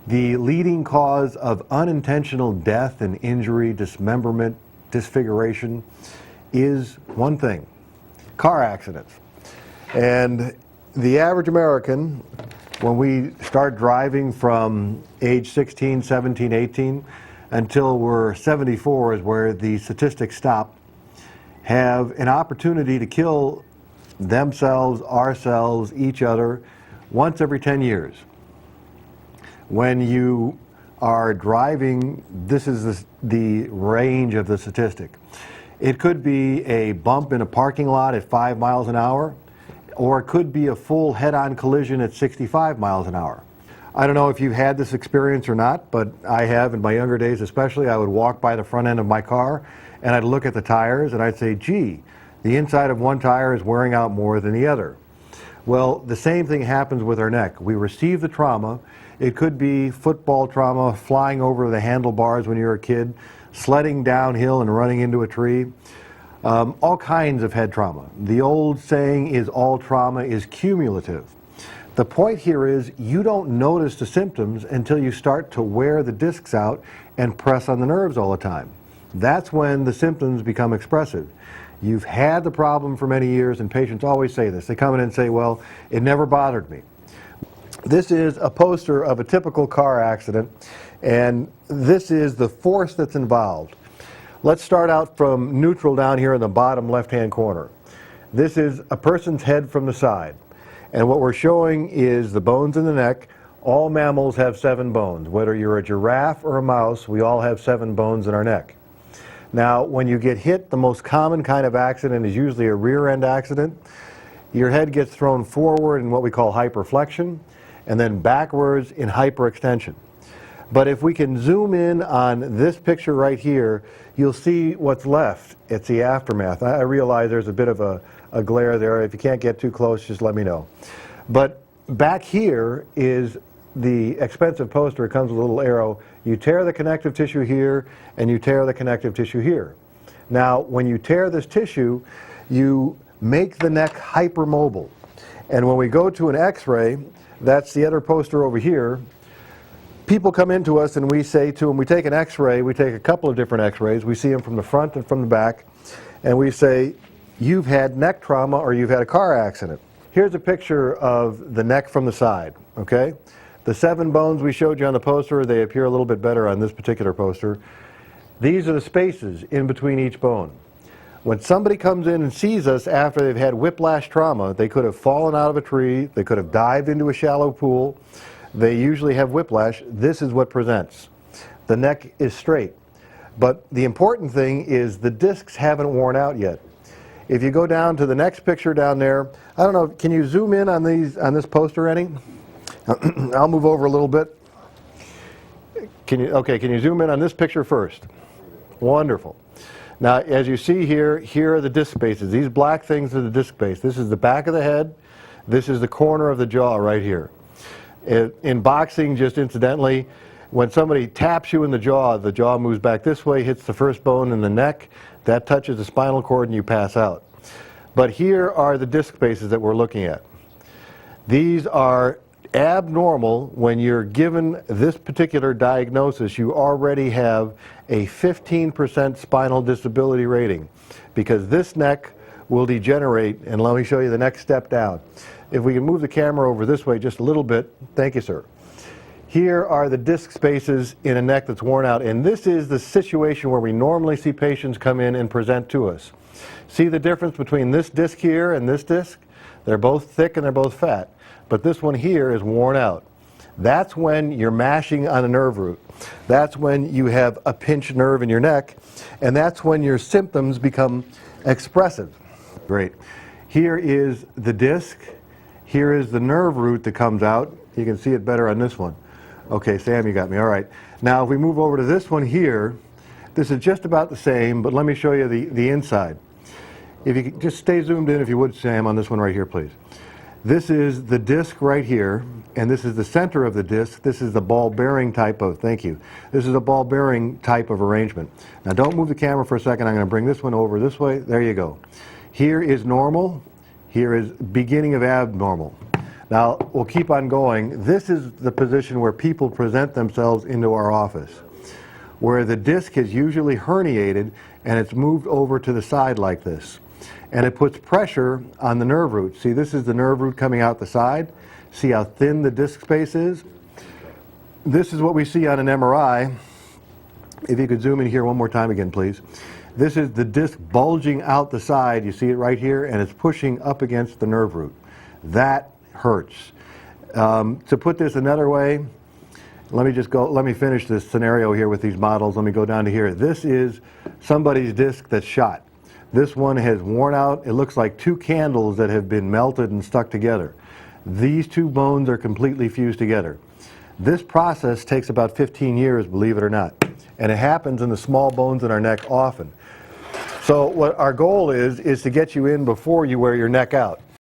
The leading cause of unintentional death and injury, dismemberment, disfiguration is one thing: car accidents. And the average American, when we start driving from age 16, 17, 18 until we're 74 is where the statistics stop, have an opportunity to kill themselves, ourselves, each other once every 10 years. When you are driving, this is the range of the statistic. It could be a bump in a parking lot at 5 miles an hour, or it could be a full head-on collision at 65 miles an hour. I don't know if you've had this experience or not, but I have in my younger days especially. I would walk by the front end of my car and I'd look at the tires and I'd say, gee, the inside of one tire is wearing out more than the other. Well, the same thing happens with our neck. We receive the trauma. It could be football trauma, flying over the handlebars when you're a kid, sledding downhill and running into a tree. All kinds of head trauma. The old saying is all trauma is cumulative. The point here is you don't notice the symptoms until you start to wear the discs out and press on the nerves all the time. That's when the symptoms become expressive. You've had the problem for many years, and patients always say this. They come in and say, well, it never bothered me. This is a poster of a typical car accident, and this is the force that's involved. Let's start out from neutral down here in the bottom left-hand corner. This is a person's head from the side, and what we're showing is the bones in the neck. All mammals have 7 bones. Whether you're a giraffe or a mouse, we all have 7 bones in our neck. Now, when you get hit, the most common kind of accident is usually a rear-end accident. Your head gets thrown forward in what we call hyperflexion, and then backwards in hyperextension. But if we can zoom in on this picture right here, you'll see what's left. It's the aftermath. I realize there's a bit of a glare there. If you can't get too close, just let me know. But back here is the expensive poster. It comes with a little arrow. You tear the connective tissue here, and you tear the connective tissue here. Now, when you tear this tissue, you make the neck hypermobile. And when we go to an x-ray, that's the other poster over here. People come into us and we say to them, we take an x-ray, we take a couple of different x-rays, we see them from the front and from the back, and we say, you've had neck trauma or you've had a car accident. Here's a picture of the neck from the side, okay? The 7 bones we showed you on the poster, they appear a little bit better on this particular poster. These are the spaces in between each bone. When somebody comes in and sees us after they've had whiplash trauma, they could have fallen out of a tree, they could have dived into a shallow pool, they usually have whiplash. This is what presents. The neck is straight. But the important thing is the discs haven't worn out yet. If you go down to the next picture down there, I don't know, can you zoom in on this poster any? I'll move over a little bit. Can you zoom in on this picture first? Wonderful. Now, as you see here, here are the disc spaces. These black things are the disc space. This is the back of the head. This is the corner of the jaw right here. In boxing, just incidentally, when somebody taps you in the jaw moves back this way, hits the first bone in the neck, that touches the spinal cord and you pass out. But here are the disc spaces that we're looking at. These are abnormal. When you're given this particular diagnosis, you already have a 15% spinal disability rating, because this neck will degenerate. And let me show you the next step down. If we can move the camera over this way just a little bit. Thank you, sir. Here are the disc spaces in a neck that's worn out, and this is the situation where we normally see patients come in and present to us. See the difference between this disc here and this disc? They're both thick and they're both fat, but this one here is worn out. That's when you're mashing on a nerve root. That's when you have a pinched nerve in your neck, and that's when your symptoms become expressive. Great. Here is the disc. Here is the nerve root that comes out. You can see it better on this one. Okay, Sam, you got me. All right. Now, if we move over to this one here, this is just about the same, but let me show you the inside. If you could just stay zoomed in, if you would, Sam, on this one right here, please. This is the disc right here, and this is the center of the disc. This is the ball bearing type of, thank you. This is a ball bearing type of arrangement. Now, don't move the camera for a second. I'm going to bring this one over this way. There you go. Here is normal. Here is beginning of abnormal. Now, we'll keep on going. This is the position where people present themselves into our office, where the disc is usually herniated and it's moved over to the side like this. And it puts pressure on the nerve root. See, this is the nerve root coming out the side. See how thin the disc space is? This is what we see on an MRI. If you could zoom in here one more time again, please. This is the disc bulging out the side. You see it right here, and it's pushing up against the nerve root. That hurts. To put this another way, let me finish this scenario here with these models. Let me go down to here. This is somebody's disc that's shot. This one has worn out. It looks like two candles that have been melted and stuck together. These two bones are completely fused together. This process takes about 15 years, believe it or not. And it happens in the small bones in our neck often. So what our goal is to get you in before you wear your neck out.